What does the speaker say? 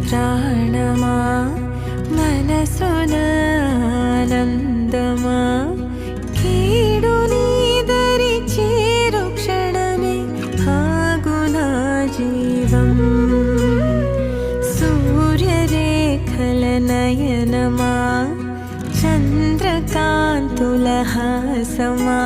ప్రాణమా మనసున ఆనందమా కీడు నీదరి చేరు క్షణమే ఆగునా జీవం సూర్యరేఖల నయనమా చంద్రకాంతుల హాసమా